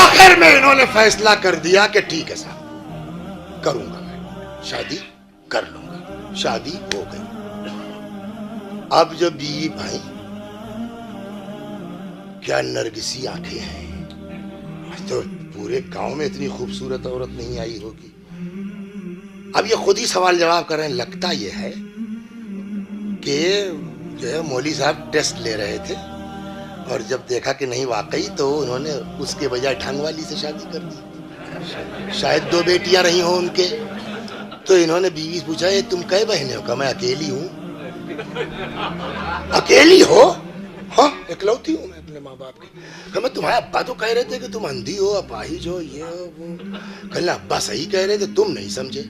آخر میں انہوں نے فیصلہ کر دیا کہ ٹھیک ہے صاحب کروں گا، میں شادی کر لوں گا۔ شادی ہو گئی۔ اب جب بیوی بھائی کیا نرگسی آنکھیں ہیں، تو پورے گاؤں میں اتنی خوبصورت عورت نہیں آئی ہوگی۔ اب یہ خود ہی سوال جواب کر رہے ہیں۔ لگتا یہ ہے کہ جو ہے مولوی صاحب ٹیسٹ لے رہے تھے اور جب دیکھا کہ نہیں واقعی، تو انہوں نے اس کے بجائے ٹھنگ والی سے شادی کر دی۔ شاید 2 بیٹیاں رہی ہوں ان کے، تو انہوں نے بیوی سے پوچھا یہ تم کئے بہنیں ہو؟ کہا میں اکیلی ہوں۔ اکیلی ہو؟ ہاں اکلوتی ہوں میں اپنے ماں باپ کی۔ کہ میں تمہارے ابا تو کہہ رہے تھے کہ تم اندھی ہو، اپاہج ہو، یہ ہو وہ۔ کہنا ابا صحیح کہہ رہے تھے، تم نہیں سمجھے۔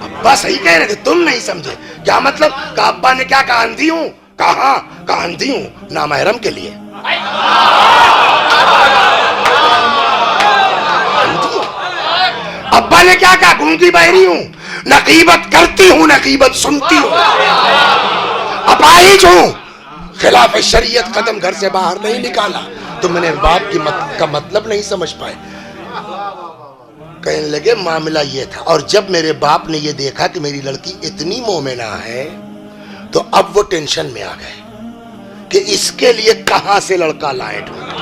ابا صحیح کہہ رہے تھے، تم نہیں سمجھے۔ کیا مطلب؟ کہ ابا نے کیا کہا اندھی ہوں؟ کہا کہا اندھی ہوں نامحرم کے لیے۔ ابا نے کیا کہا گونگی بہری ہوں، نقیبت کرتی ہوں نقیبت سنتی ہوں، اپاہج ہوں، خلاف شریعت قدم گھر سے باہر نہیں نکالا۔ تو میں نے باپ کا مطلب نہیں سمجھ پائے۔ کہنے لگے معاملہ یہ تھا، اور جب میرے باپ نے یہ دیکھا کہ میری لڑکی اتنی مومنہ ہے تو اب وہ ٹینشن میں آ گئے کہ اس کے لیے کہاں سے لڑکا لائیں ڈھونڈیں۔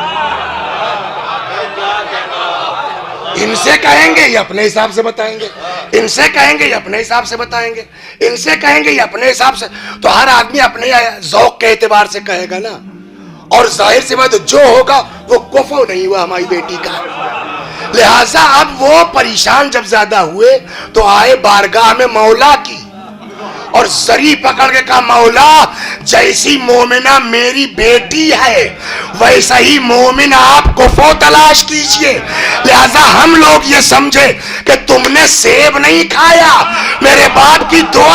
ان سے کہیں گے یہ اپنے حساب سے بتائیں گے، ان سے کہیں گے یہ اپنے حساب سے بتائیں گے، ان سے کہیں گے یہ اپنے حساب سے۔ تو ہر آدمی اپنے ذوق کے اعتبار سے کہے گا نا، اور ظاہر سی بات جو ہوگا وہ کفو نہیں ہوا ہماری بیٹی کا۔ لہٰذا اب وہ پریشان جب زیادہ ہوئے تو آئے بارگاہ میں مولا کی، اور زری پکڑ کے کہا مولا جیسی مومنہ میری بیٹی ہے ویسا ہی مومن آپ کفو تلاش کیجئے۔ لہذا ہم لوگ یہ سمجھے کہ تم نے سیب نہیں کھایا، میرے باپ کی 2